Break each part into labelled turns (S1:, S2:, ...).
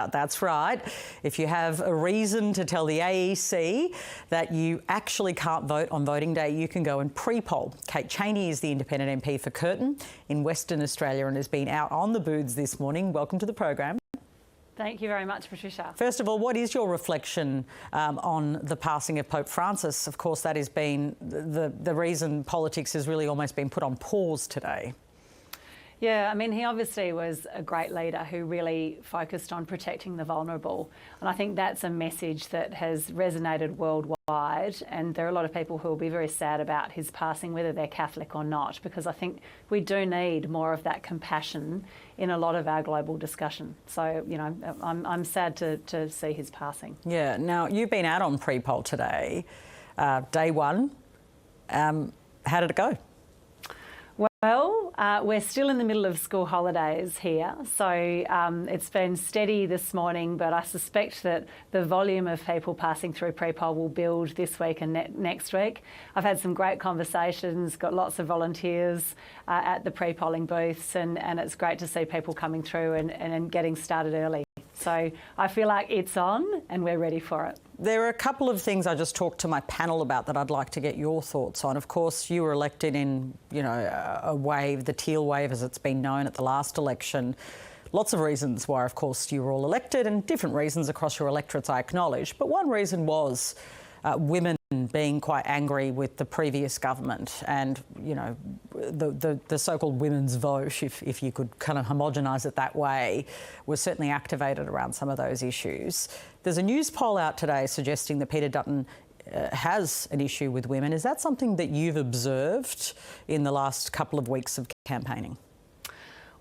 S1: That's right. If you have a reason to tell the AEC that you actually can't vote on voting day, you can go and pre-poll. Kate Chaney is the independent MP for Curtin in Western Australia and has been out on the booths this morning. Welcome to the program.
S2: Thank you very much, Patricia.
S1: First of all, what is your reflection on the passing of Pope Francis? Of course, that has been the reason politics has really almost been put on pause today.
S2: Yeah, I mean, he obviously was a great leader who really focused on protecting the vulnerable. And I think that's a message that has resonated worldwide. And there are a lot of people who will be very sad about his passing, whether they're Catholic or not, because I think we do need more of that compassion in a lot of our global discussion. So, you know, I'm sad to see his passing.
S1: Yeah. Now, you've been out on pre-poll today, day one. How did it go?
S2: Well, we're still in the middle of school holidays here, so it's been steady this morning, but I suspect that the volume of people passing through pre-poll will build this week and next week. I've had some great conversations, got lots of volunteers at the pre-polling booths, and it's great to see people coming through and getting started early. So I feel like it's on and we're ready for it.
S1: There are a couple of things I just talked to my panel about that I'd like to get your thoughts on. Of course, you were elected in, you know, a wave, the teal wave as it's been known at the last election. Lots of reasons why, of course, you were all elected and different reasons across your electorates, I acknowledge. But one reason was women being quite angry with the previous government and, you know, the so-called women's vote, if you could kind of homogenise it that way, was certainly activated around some of those issues. There's a news poll out today suggesting that Peter Dutton has an issue with women. Is that something that you've observed in the last couple of weeks of campaigning?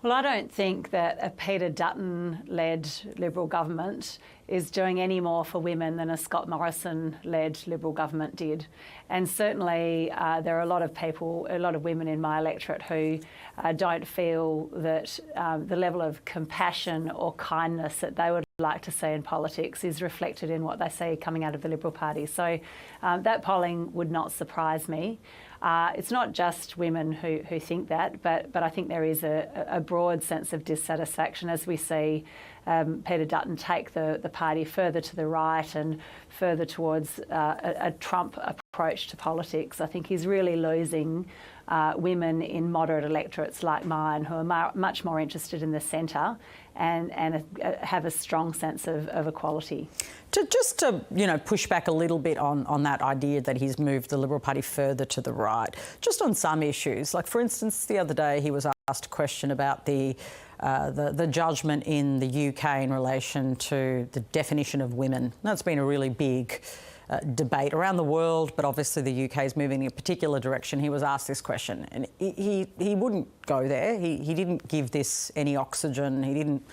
S2: Well, I don't think that a Peter Dutton-led Liberal government is doing any more for women than a Scott Morrison-led Liberal government did. And certainly there are a lot of people, a lot of women in my electorate who don't feel that the level of compassion or kindness that they would like to see in politics is reflected in what they see coming out of the Liberal Party. So that polling would not surprise me. It's not just women who think that, but I think there is a broad sense of dissatisfaction as we see Peter Dutton take the party further to the right and further towards a Trump approach to politics. I think he's really losing women in moderate electorates like mine who are much more interested in the centre and have a strong sense of equality.
S1: Just to, you know, push back a little bit on that idea that he's moved the Liberal Party further to the right, just on some issues. Like, for instance, the other day he was asked a question about the judgment in the UK in relation to the definition of women. That's been a really big debate around the world, but obviously the UK is moving in a particular direction. He was asked this question and he wouldn't go there. He didn't give this any oxygen. He didn't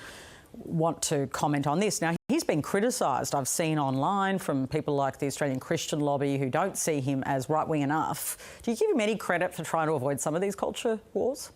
S1: want to comment on this. Now, he's been criticised, I've seen online, from people like the Australian Christian lobby who don't see him as right-wing enough. Do you give him any credit for trying to avoid some of these culture wars?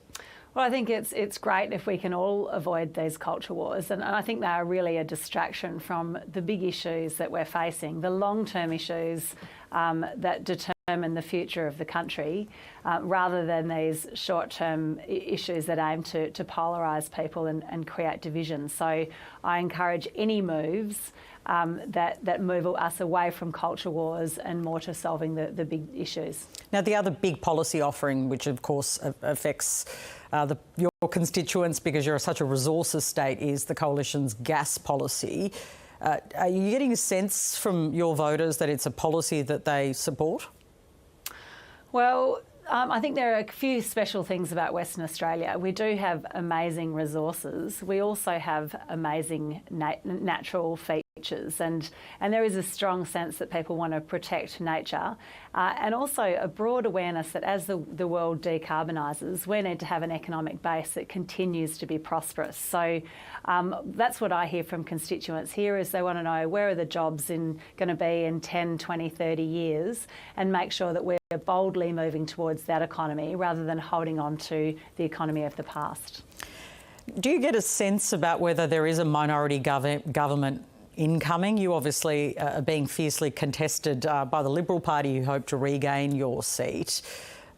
S2: Well, I think it's great if we can all avoid these culture wars, and I think they are really a distraction from the big issues that we're facing, the long-term issues that determine the future of the country, rather than these short-term issues that aim to polarise people and create division. So I encourage any moves that move us away from culture wars and more to solving the big issues.
S1: Now, the other big policy offering, which of course affects your constituents because you're such a resources state, is the Coalition's gas policy. Are you getting a sense from your voters that it's a policy that they support?
S2: Well, I think there are a few special things about Western Australia. We do have amazing resources. We also have amazing natural features, and there is a strong sense that people want to protect nature, and also a broad awareness that as the world decarbonises, we need to have an economic base that continues to be prosperous. So that's what I hear from constituents here, is they want to know where are the jobs going to be in 10, 20, 30 years, and make sure that we're boldly moving towards that economy rather than holding on to the economy of the past.
S1: Do you get a sense about whether there is a minority government incoming? You obviously are being fiercely contested by the Liberal Party, who hope to regain your seat.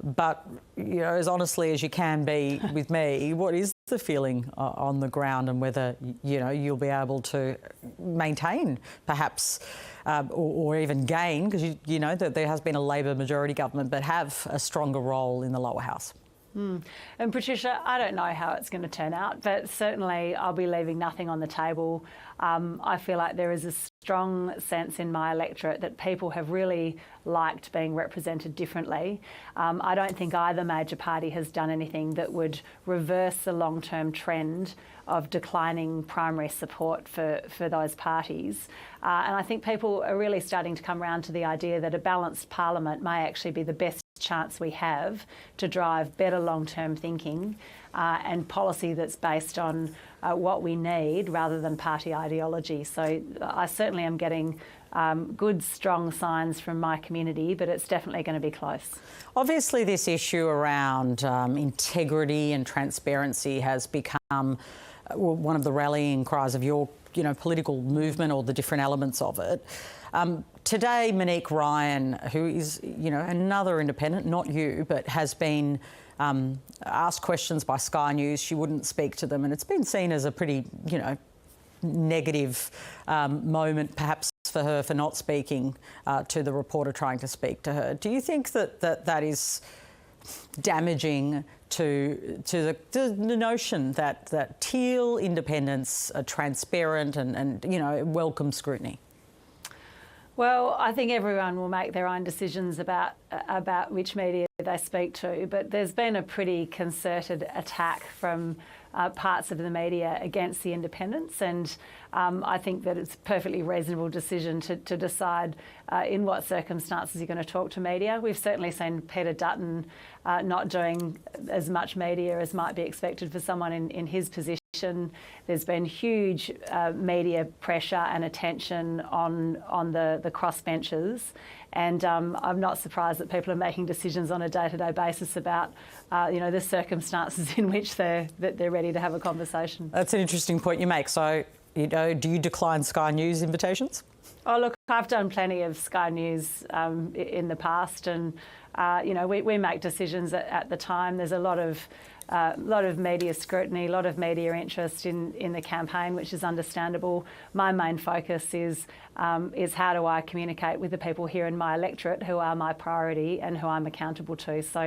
S1: but as honestly as you can be with me, what is the feeling on the ground, and whether you'll be able to maintain perhaps or even gain, because you know that there has been a Labor majority government, but have a stronger role in the lower house?
S2: And Patricia, I don't know how it's going to turn out, but certainly I'll be leaving nothing on the table. I feel like there is a strong sense in my electorate that people have really liked being represented differently. I don't think either major party has done anything that would reverse the long-term trend of declining primary support for those parties. And I think people are really starting to come around to the idea that a balanced parliament may actually be the best chance we have to drive better long-term thinking and policy that's based on what we need rather than party ideology. So I certainly am getting good, strong signs from my community, but it's definitely going to be close.
S1: Obviously, this issue around integrity and transparency has become one of the rallying cries of your political movement, or the different elements of it. Today, Monique Ryan, who is another independent, not you, but has been asked questions by Sky News. She wouldn't speak to them, and it's been seen as a pretty negative moment perhaps for her for not speaking to the reporter trying to speak to her. Do you think that is damaging to the notion that Teal independents are transparent and welcome scrutiny?
S2: Well, I think everyone will make their own decisions about which media they speak to, but there's been a pretty concerted attack from parts of the media against the independents, and I think that it's a perfectly reasonable decision to decide in what circumstances you're going to talk to media. We've certainly seen Peter Dutton not doing as much media as might be expected for someone in his position. There's been huge media pressure and attention on the crossbenchers, and I'm not surprised that people are making decisions on a day-to-day basis about the circumstances in which they're ready to have a conversation. That's
S1: an interesting point you make. So, do you decline Sky News invitations?
S2: Oh, look, I've done plenty of Sky News in the past, and we make decisions at the time. There's a lot of media scrutiny, a lot of media interest in the campaign, which is understandable. My main focus is how do I communicate with the people here in my electorate who are my priority and who I'm accountable to. So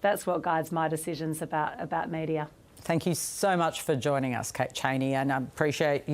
S2: that's what guides my decisions about media.
S1: Thank you so much for joining us, Kate Chaney, and I appreciate you